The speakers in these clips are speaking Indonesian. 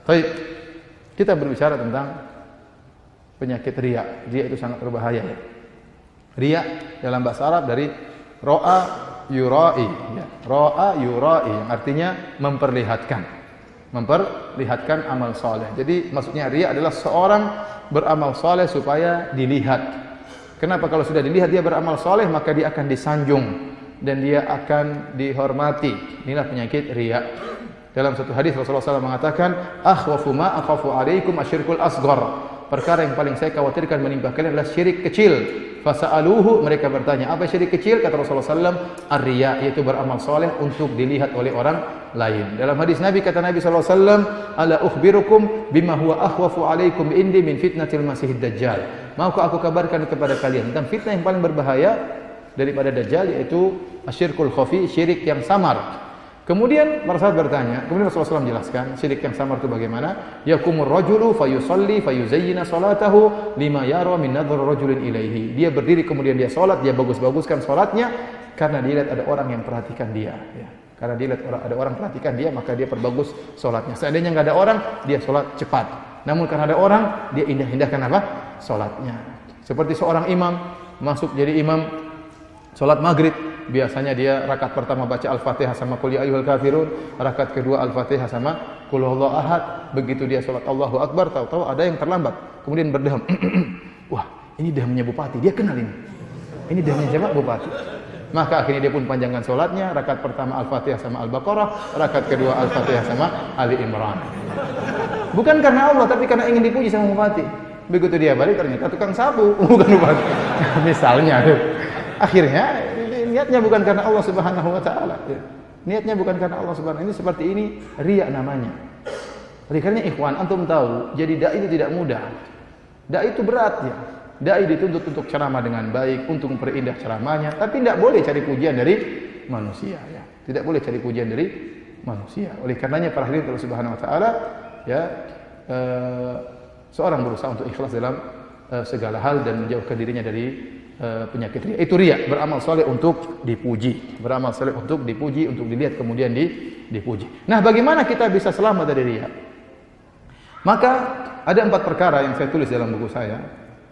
Baik, kita berbicara tentang penyakit riya. Riya itu sangat berbahaya ya. Riya dalam bahasa Arab dari ro'a yurai ya. Ro'a yurai yang artinya memperlihatkan amal soleh. Jadi maksudnya riya adalah seorang beramal soleh supaya dilihat. Kenapa? Kalau sudah dilihat dia beramal soleh, maka dia akan disanjung dan dia akan dihormati. Inilah penyakit riya. Dalam satu hadis Rasulullah SAW mengatakan, akhwafu ma akhafu alaikum asyirkul asghar. Perkara yang paling saya khawatirkan menimpa kalian adalah syirik kecil. Fasa'aluhu, mereka bertanya, apa syirik kecil? Kata Rasulullah SAW, ar-riya, yaitu beramal soleh untuk dilihat oleh orang lain. Dalam hadis Nabi, kata Nabi SAW, ala ukhbirukum bima huwa akhwafu alaikum indi min fitnatil masihid dajjal. Maukah aku kabarkan kepada kalian tentang fitnah yang paling berbahaya daripada dajjal, yaitu asyirkul khafi, syirik yang samar. Kemudian para sahabat bertanya, kemudian Rasulullah SAW menjelaskan syirik yang samar itu bagaimana? Yakumur rajulu fayusalli fayuzayyina salatahu lima yara min nadhar rajulin ilaihi. Dia berdiri kemudian dia salat, dia bagus-baguskan salatnya karena dia lihat ada orang yang perhatikan dia ya. Karena dia lihat ada orang perhatikan dia, maka dia perbagus salatnya. Seandainya enggak ada orang, dia salat cepat. Namun karena ada orang, dia indah-indahkan apa? Salatnya. Seperti seorang imam masuk jadi imam salat maghrib, biasanya dia rakaat pertama baca Al-Fatihah sama Qul ya ayyuhal kafirun, rakaat kedua Al-Fatihah sama Qul huwallahu ahad. Begitu dia salat Allahu Akbar, tahu-tahu ada yang terlambat, kemudian berdeham. Wah, ini dehamnya bupati, dia kenal ini. Ini dehamnya siapa? Bupati. Maka akhirnya dia pun panjangkan salatnya, rakaat pertama Al-Fatihah sama Al-Baqarah, rakaat kedua Al-Fatihah sama Ali Imran. Bukan karena Allah, tapi karena ingin dipuji sama bupati. Begitu dia balik ternyata tukang sapu, bukan bupati. Misalnya, akhirnya niatnya bukan karena Allah Subhanahu wa taala. Niatnya bukan karena Allah Subhanahu. Ini seperti ini riya namanya. Oleh karena ikhwan, antum tahu, jadi dai itu tidak mudah. Dai itu berat ya. Dai dituntut untuk ceramah dengan baik, untuk memperindah ceramahnya, tapi tidak boleh cari pujian dari manusia ya. Tidak boleh cari pujian dari manusia. Oleh karenanya para hadirin Allah Subhanahu wa taala ya, seorang berusaha untuk ikhlas dalam segala hal dan menjauhkan dirinya dari penyakit riya. Itu riya, beramal soleh untuk dipuji, beramal soleh untuk dipuji, untuk dilihat kemudian dipuji. Nah, bagaimana kita bisa selamat dari riya? Maka ada 4 perkara yang saya tulis dalam buku saya,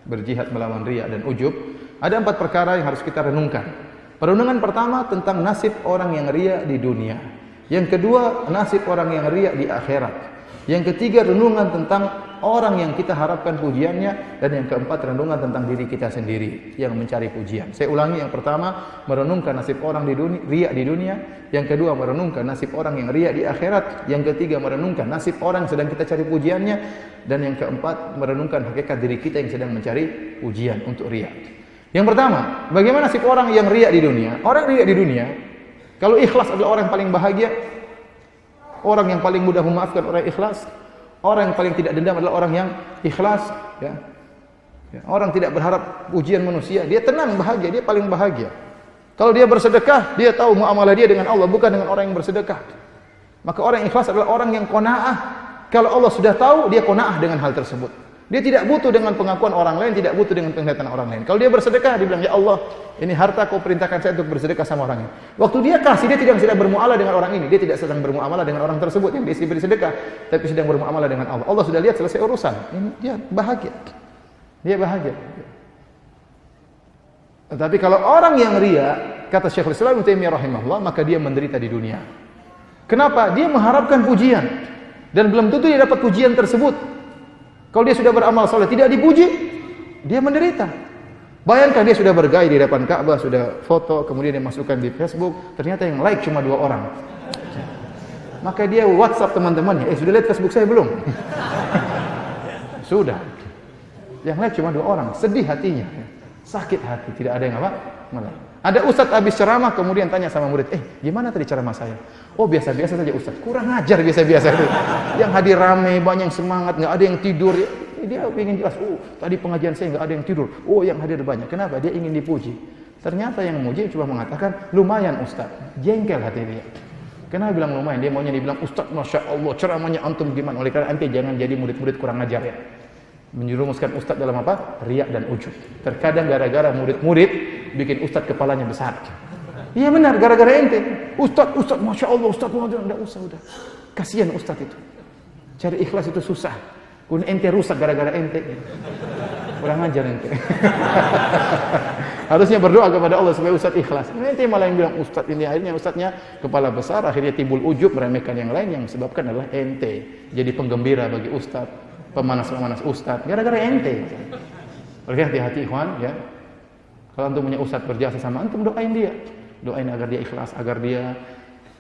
Berjihad Melawan Riya dan Ujub. Ada 4 perkara yang harus kita renungkan. Perenungan pertama tentang nasib orang yang riya di dunia. Yang kedua, nasib orang yang riya di akhirat. Yang ketiga, renungan tentang orang yang kita harapkan pujiannya. Dan yang keempat, renungan tentang diri kita sendiri yang mencari pujian. Saya ulangi, yang pertama, merenungkan nasib orang di dunia, riya di dunia. Yang kedua, merenungkan nasib orang yang riya di akhirat. Yang ketiga, merenungkan nasib orang yang sedang kita cari pujiannya. Dan yang keempat, merenungkan hakikat diri kita yang sedang mencari pujian untuk riya. Yang pertama, bagaimana nasib orang yang riya di dunia? Orang riya di dunia, kalau ikhlas adalah orang yang paling bahagia. Orang yang paling mudah memaafkan orang yang ikhlas. Orang yang paling tidak dendam adalah orang yang ikhlas ya. Orang tidak berharap pujian manusia, dia tenang, bahagia, dia paling bahagia. Kalau dia bersedekah, dia tahu muamalah dia dengan Allah, bukan dengan orang yang bersedekah. Maka orang yang ikhlas adalah orang yang qanaah. Kalau Allah sudah tahu, dia qanaah dengan hal tersebut. Dia tidak butuh dengan pengakuan orang lain, tidak butuh dengan penglihatan orang lain. Kalau dia bersedekah, dia bilang, ya Allah, ini harta kau perintahkan saya untuk bersedekah sama orang ini. Waktu dia kasih, dia tidak sedang bermuamalah dengan orang ini. Dia tidak sedang bermuamalah dengan orang tersebut yang diberi sedekah, tapi sedang bermuamalah dengan Allah. Allah sudah lihat, selesai urusan. Ini dia bahagia. Dia bahagia. Tetapi kalau orang yang riya, kata Syekhul Islam Ibnu Taimiyah rahimahullah, maka dia menderita di dunia. Kenapa? Dia mengharapkan pujian dan belum tentu dia dapat pujian tersebut. Kalau dia sudah beramal saleh tidak dipuji, dia menderita. Bayangkan dia sudah bergaya di depan Ka'bah, sudah foto, kemudian dia masukkan di Facebook, ternyata yang like cuma 2 orang. Maka dia WhatsApp teman-temannya, sudah lihat Facebook saya belum? Sudah. Yang like cuma 2 orang, sedih hatinya. Sakit hati, tidak ada yang apa? Ada ustadz habis ceramah, kemudian tanya sama murid, gimana tadi ceramah saya? Oh, biasa-biasa saja ustadz, kurang ajar biasa-biasa. Yang hadir ramai, banyak yang semangat, nggak ada yang tidur. Dia ingin jelas, tadi pengajian saya nggak ada yang tidur. Oh, yang hadir banyak. Kenapa? Dia ingin dipuji. Ternyata yang memuji cuma mengatakan, lumayan ustadz. Jengkel hati dia. Kenapa bilang lumayan? Dia maunya dibilang, ustadz, Masya Allah, ceramahnya antum gimana? Oleh karena ente jangan jadi murid-murid kurang ajar ya. Menjerumuskan ustadz dalam apa? Riya dan ujub. Terkadang gara-gara murid-murid bikin ustadz kepalanya besar. Iya benar, gara-gara ente. Ustadz, Masya Allah, ustadz, tidak usah, udah. Kasihan ustadz itu. Cari ikhlas itu susah. Kemudian ente rusak gara-gara ente. Kurang ajar ente. Harusnya berdoa kepada Allah supaya ustaz ikhlas. Ente malah yang bilang ustaz ini, akhirnya ustaznya kepala besar, akhirnya timbul ujub meremehkan yang lain, yang sebabkan adalah ente. Jadi penggembira bagi ustaz, pemanas-pemanas ustaz gara-gara ente. Oleh hati-hati ikhwan ya. Kalau antum punya ustaz berjasa sama antum, doain dia. Doain agar dia ikhlas, agar dia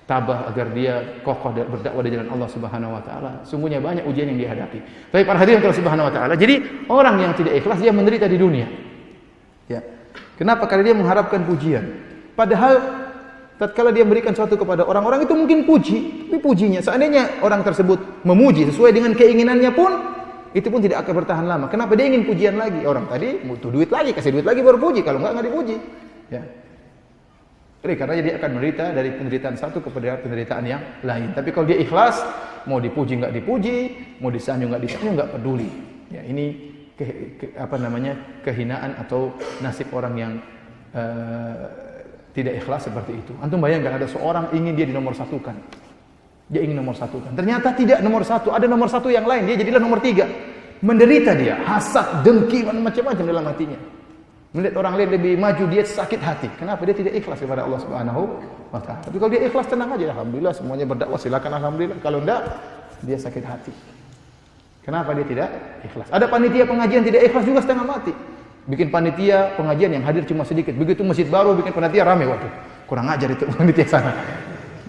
tabah, agar dia kokoh berdakwah di jalan Allah Subhanahu wa taala. Sungguhnya banyak ujian yang dihadapi. Tapi para hadirin Allah Subhanahu wa taala. Jadi orang yang tidak ikhlas dia menderita di dunia. Ya. Kenapa? Karena dia mengharapkan pujian. Padahal tatkala dia memberikan sesuatu kepada orang-orang itu mungkin puji, tapi pujinya seandainya orang tersebut memuji sesuai dengan keinginannya pun itu pun tidak akan bertahan lama. Kenapa dia ingin pujian lagi? Orang tadi butuh duit lagi, kasih duit lagi baru puji. Kalau enggak dipuji. Ya. Karena dia akan menderita dari penderitaan satu kepada penderitaan yang lain. Tapi kalau dia ikhlas, mau dipuji enggak dipuji, mau disanjung enggak disanjung, enggak peduli. Ya, ini kehinaan atau nasib orang yang tidak ikhlas seperti itu. Antum bayangkan ada seorang ingin dia dinomorsatukan. Dia ingin nomor satukan. Ternyata tidak nomor satu, ada nomor satu yang lain. Dia jadilah nomor 3. Menderita dia, hasad, dengki, macam-macam dalam hatinya. Melihat orang lain lebih maju, dia sakit hati. Kenapa? Dia tidak ikhlas kepada Allah Subhanahu wa taala. Tapi kalau dia ikhlas, tenang aja, alhamdulillah, semuanya berdakwah, silakan alhamdulillah. Kalau enggak, dia sakit hati. Kenapa dia tidak ikhlas? Ada panitia pengajian tidak ikhlas juga setengah mati. Bikin panitia pengajian yang hadir cuma sedikit. Begitu masjid baru bikin panitia rame, waduh. Kurang ajar itu panitia sana.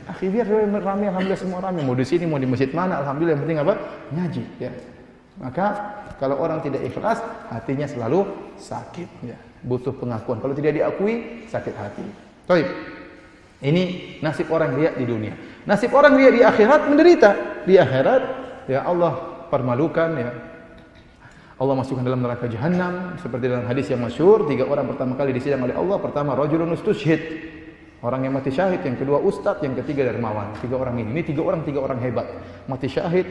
Akhi, biar rame, alhamdulillah semua rame. Mau di sini, mau di masjid mana, alhamdulillah, yang penting apa? Ngaji, ya. Maka kalau orang tidak ikhlas, hatinya selalu sakit, ya. Butuh pengakuan. Kalau tidak diakui, sakit hati. Baik. Ini nasib orang riya di dunia. Nasib orang riya di akhirat menderita. Di akhirat, ya Allah permalukan, ya. Allah masukkan dalam neraka jahanam seperti dalam hadis yang masyhur, 3 orang pertama kali disidang oleh Allah. Pertama rajulun ustushhid, orang yang mati syahid. Yang kedua ustadz, yang ketiga dermawan. 3 orang ini 3 orang hebat. Mati syahid,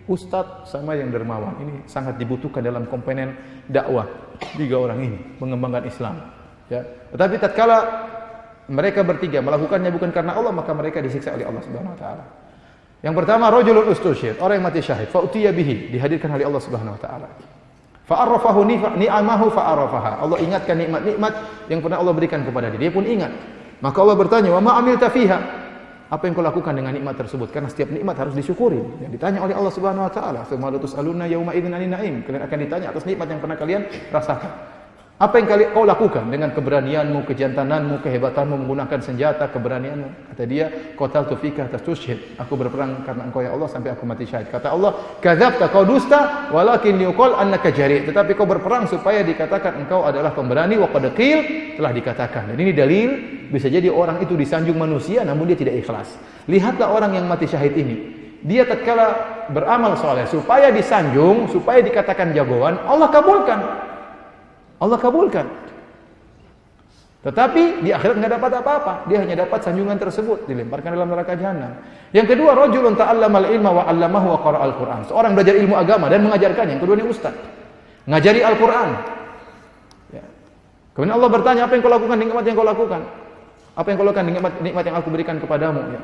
ustadz sama yang dermawan. Ini sangat dibutuhkan dalam komponen dakwah. 3 orang ini mengembangkan Islam, ya. Tetapi tatkala mereka bertiga melakukannya bukan karena Allah, maka mereka disiksa oleh Allah Subhanahu wa taala. Yang pertama rajulun ustushhid, orang yang mati syahid, fa utiya bihi, dihadirkan oleh Allah Subhanahu wa taala. Fa'arrafahu ni'amahu fa'arafaha. Allah ingatkan nikmat-nikmat yang pernah Allah berikan kepada dia. Dia pun ingat. Maka Allah bertanya, "Wa ma amilta fiha?" Apa yang kau lakukan dengan nikmat tersebut? Karena setiap nikmat harus disyukuri. Yang ditanya oleh Allah Subhanahu wa taala, "Tsumma la tus'aluna yauma idzin 'anil na'im." Kalian akan ditanya atas nikmat yang pernah kalian rasakan. Apa yang kau lakukan dengan keberanianmu, kejantananmu, kehebatanmu menggunakan senjata, keberanianmu? Kata dia, "Qataltu fika tastushhid." Aku berperang karena Engkau ya Allah sampai aku mati syahid. Kata Allah, "Kadzabta, kau dusta, walakin yuqal annaka jari'." Tetapi kau berperang supaya dikatakan engkau adalah pemberani, wa qad qil, telah dikatakan. Dan ini dalil bisa jadi orang itu disanjung manusia namun dia tidak ikhlas. Lihatlah orang yang mati syahid ini. Dia tatkala beramal soleh supaya disanjung, supaya dikatakan jagoan, Allah kabulkan. Allah kabulkan. Tetapi di akhirat enggak dapat apa-apa. Dia hanya dapat sanjungan tersebut, dilemparkan dalam neraka jahanam. Yang kedua, rajulun ta'allamal ilma wa 'allamahu wa qara'al Qur'an. Seorang belajar ilmu agama dan mengajarkannya. Yang kedua ini ustaz. Ngajari Al-Qur'an. Ya. Kemudian Allah bertanya, "Apa yang kau lakukan nikmat yang kau lakukan?" Apa yang kau lakukan nikmat yang aku berikan kepadamu, ya.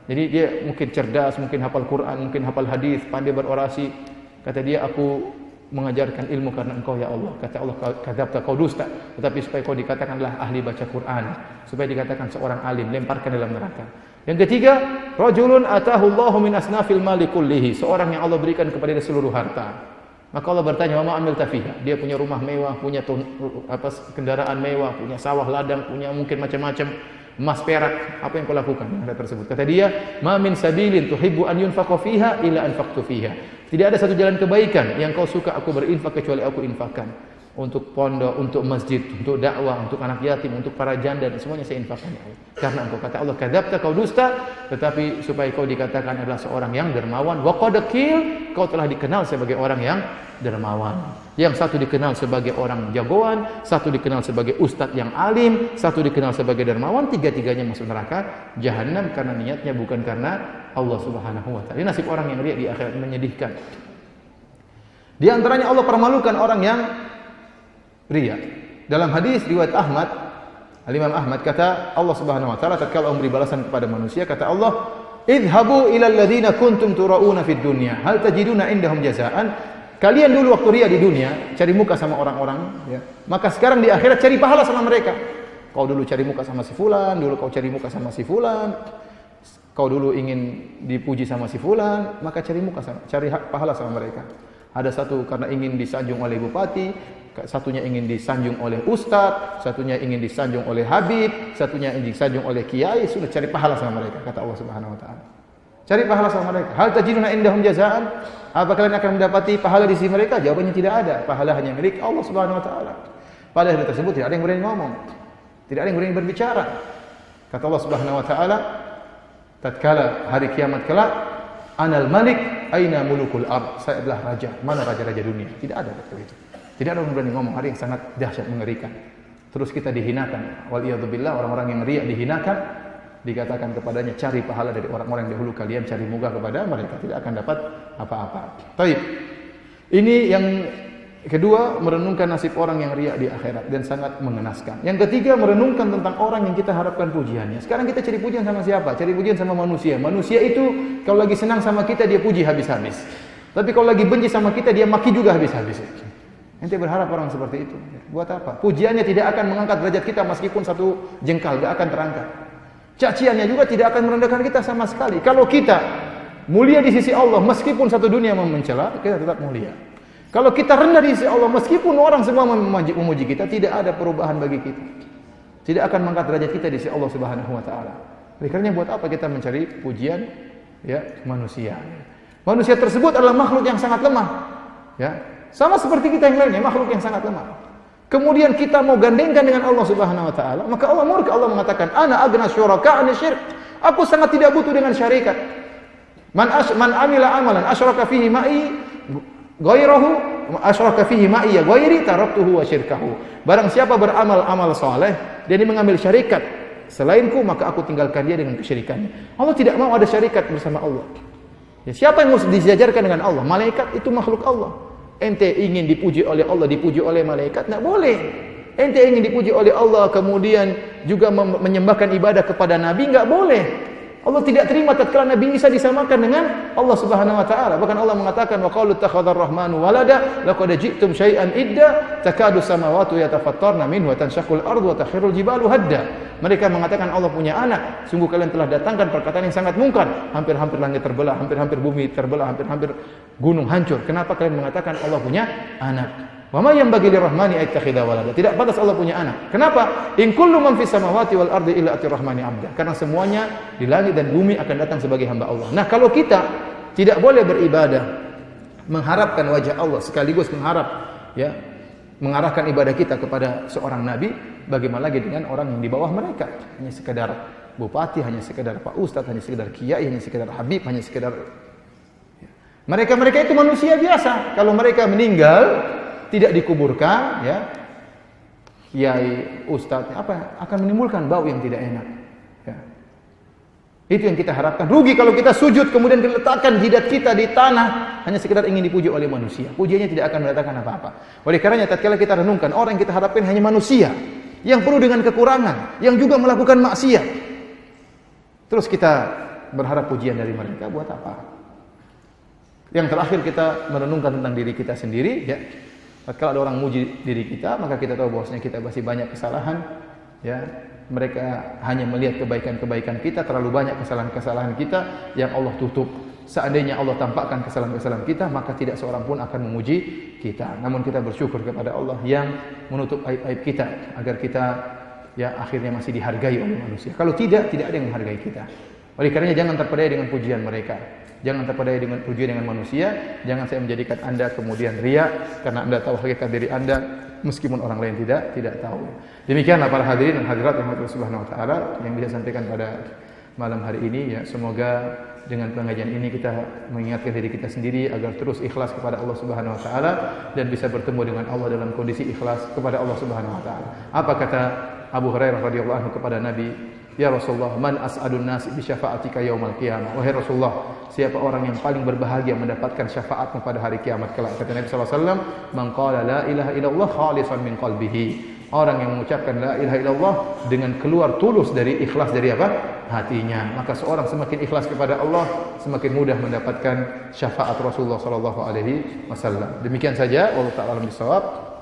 Jadi dia mungkin cerdas, mungkin hafal Quran, mungkin hafal hadis, pandai berorasi. Kata dia, "Aku mengajarkan ilmu karena Engkau ya Allah." Kata Allah, "Kadzabta, kau dusta." Tetapi supaya kau dikatakanlah ahli baca Quran, supaya dikatakan seorang alim, lemparkan dalam neraka. Yang ketiga, rajulun atahu Allahu min asnafil mali kullihi, seorang yang Allah berikan kepada dia seluruh harta. Maka Allah bertanya, "Wa ma amilta fiha?" Dia punya rumah mewah, punya kendaraan mewah, punya sawah ladang, punya mungkin macam-macam emas perak. Apa yang kau lakukan dengan harta tersebut? Kata dia, "Ma min sabilin tuhibbu an yunfaqa fiha illa anfaqtu fiha." Tidak ada satu jalan kebaikan yang kau suka aku berinfak kecuali aku infakkan. Untuk pondok, untuk masjid, untuk dakwah, untuk anak yatim, untuk para janda, dan semuanya saya infakkan. Karena engkau, kata Allah, "Kadzabta, kau dusta." Tetapi supaya kau dikatakan adalah seorang yang dermawan, wa qad qil, kau telah dikenal sebagai orang yang dermawan. Yang satu dikenal sebagai orang jagoan, satu dikenal sebagai ustadz yang alim, satu dikenal sebagai dermawan, tiga-tiganya masuk neraka jahanam karena niatnya bukan karena Allah Subhanahu wa taala. Ini nasib orang yang riya di akhirat, menyedihkan. Di antaranya Allah permalukan orang yang riya. Dalam hadis riwayat Ahmad, Al-Imam Ahmad kata Allah Subhanahu wa taala tatkala memberi balasan kepada manusia, kata Allah, idhabu ila alladziina kuntum turauna fid dunya hal tajiduna indahum jazaan. Kalian dulu waktu ria di dunia cari muka sama orang-orang, ya. Maka sekarang di akhirat cari pahala sama mereka. Kau dulu cari muka sama si fulan, dulu kau cari muka sama si fulan. Kau dulu ingin dipuji sama si fulan, maka cari pahala sama mereka. Ada satu karena ingin disanjung oleh bupati, satunya ingin disanjung oleh ustadz, satunya ingin disanjung oleh habib, satunya ingin disanjung oleh kiai, sudah cari pahala sama mereka, kata Allah Subhanahu wa taala. Cari pahala sama mereka. Hal tajiduna indahum jazaan? Apa kalian akan mendapati pahala di sisi mereka? Jawabannya tidak ada. Pahala hanya milik Allah Subhanahu wa taala. Pada hari tersebut tidak ada yang berani ngomong. Tidak ada yang berani berbicara. Kata Allah Subhanahu wa taala, tatkala hari kiamat kelak, anal malik aina mulukul ard. Saya adalah raja. Mana raja-raja dunia? Tidak ada kata itu. Tidak ada orang berani ngomong. Hari yang sangat dahsyat, mengerikan. Terus kita dihinakan. Waliyadzubillah, orang-orang yang riya dihinakan. Dikatakan kepadanya, cari pahala dari orang-orang yang dahulu kalian, cari muka kepada mereka. Tidak akan dapat apa-apa. Baik. Ini yang kedua, merenungkan nasib orang yang riya di akhirat dan sangat mengenaskan. Yang ketiga, merenungkan tentang orang yang kita harapkan pujiannya. Sekarang kita cari pujian sama siapa? Cari pujian sama manusia. Manusia itu kalau lagi senang sama kita dia puji habis-habis. Tapi kalau lagi benci sama kita dia maki juga habis-habis. Ente berharap orang seperti itu. Buat apa? Pujiannya tidak akan mengangkat derajat kita meskipun satu jengkal, tidak akan terangkat. Caciannya juga tidak akan merendahkan kita sama sekali. Kalau kita mulia di sisi Allah meskipun satu dunia mencela, kita tetap mulia. Kalau kita rendah di sisi Allah, meskipun orang semua memuji kita, tidak ada perubahan bagi kita. Tidak akan mengangkat derajat kita di sisi Allah Subhanahu wa taala. Oleh karena buat apa kita mencari pujian ya manusia? Manusia tersebut adalah makhluk yang sangat lemah. Ya, sama seperti kita yang lainnya, makhluk yang sangat lemah. Kemudian kita mau gandengkan dengan Allah Subhanahu wa taala, maka Allah murka. Allah mengatakan, "Ana aghna syuraka 'ani syirk." Aku sangat tidak butuh dengan syarikat. Man amila amalan asyraka fihi ma'i ghairahu asyraka fihi ma'i ghairi taraktuhu wa syirkahu. Barang siapa beramal amal saleh dan dia mengambil syarikat selainku, maka aku tinggalkan dia dengan kesyirikannya. Allah tidak mau ada syarikat bersama Allah. Ya, siapa yang mau disejajarkan dengan Allah? Malaikat itu makhluk Allah. Ente ingin dipuji oleh Allah, dipuji oleh malaikat, tidak boleh. Ente ingin dipuji oleh Allah, kemudian juga menyembahkan ibadah kepada Nabi, enggak boleh. Allah tidak terima tatkala Nabi Isa disamakan dengan Allah Subhanahu wa taala. Bahkan Allah mengatakan, wa qalu takhadzar rahmanu walada laqad ji'tum syai'an idda takadu samawati yatafattarna minhu wa tanshaqqul ardu wa takhirul jibalu hadda. Mereka mengatakan Allah punya anak. Sungguh kalian telah datangkan perkataan yang sangat mungkar. Hampir-hampir langit terbelah, hampir-hampir bumi terbelah, hampir-hampir gunung hancur. Kenapa kalian mengatakan Allah punya anak? Wa ma yanbaghi lirrahmani attakhidha walada. Tidak pantas Allah punya anak. Kenapa? In kullu man fis samawati wal ardi illa atir rahmani abda. Karena semuanya di langit dan bumi akan datang sebagai hamba Allah. Nah, kalau kita tidak boleh beribadah mengharapkan wajah Allah sekaligus mengarahkan ibadah kita kepada seorang nabi, bagaimana lagi dengan orang yang di bawah mereka? Hanya sekedar bupati, hanya sekedar pak ustadz, hanya sekedar kiai, hanya sekedar habib, hanya sekedar mereka itu manusia biasa. Kalau mereka meninggal tidak dikuburkan, ya, kiai, ustadz, akan menimbulkan bau yang tidak enak. Ya. Itu yang kita harapkan. Rugi kalau kita sujud kemudian diletakkan jidat kita di tanah hanya sekedar ingin dipuji oleh manusia. Pujiannya tidak akan mendatangkan apa-apa. Oleh karenanya tatkala kita renungkan, orang yang kita harapkan hanya manusia yang penuh dengan kekurangan, yang juga melakukan maksiat. Terus kita berharap pujian dari mereka, buat apa? Yang terakhir kita merenungkan tentang diri kita sendiri, ya. Kalau ada orang muji diri kita, maka kita tahu bahwasanya kita masih banyak kesalahan, ya. Mereka hanya melihat kebaikan-kebaikan kita, terlalu banyak kesalahan-kesalahan kita yang Allah tutup. Seandainya Allah tampakkan kesalahan-kesalahan kita, maka tidak seorang pun akan memuji kita. Namun kita bersyukur kepada Allah yang menutup aib-aib kita agar kita ya akhirnya masih dihargai oleh manusia. Kalau tidak ada yang menghargai kita. Oleh karenanya jangan terpedaya dengan pujian mereka. Jangan terpedaya dengan pujian dengan manusia. Jangan saya menjadikan Anda kemudian riya karena Anda tahu hakikat diri Anda meskipun orang lain tidak tahu. Demikianlah para hadirin dan hadirat yang Allah Subhanahu wa taala yang bisa sampaikan pada malam hari ini, ya. Semoga dengan pengajian ini kita mengingatkan diri kita sendiri agar terus ikhlas kepada Allah Subhanahu wa taala dan bisa bertemu dengan Allah dalam kondisi ikhlas kepada Allah Subhanahu wa taala. Apa kata Abu Hurairah radhiyallahu anhu kepada Nabi, "Ya Rasulullah, man as'adun nas bi syafa'atika yaumal qiyamah." Wahai Rasulullah, siapa orang yang paling berbahagia mendapatkan syafaatmu pada hari kiamat kelak? Kata Nabi sallallahu alaihi wasallam, "Man qala la ilaha illallah khalisan min qalbihi." Orang yang mengucapkan la ilaha illallah dengan keluar tulus dari ikhlas dari apa? Hatinya. Maka seorang semakin ikhlas kepada Allah, semakin mudah mendapatkan syafaat Rasulullah sallallahu alaihi wasallam. Demikian saja, wallahu ta'ala alam bisawab.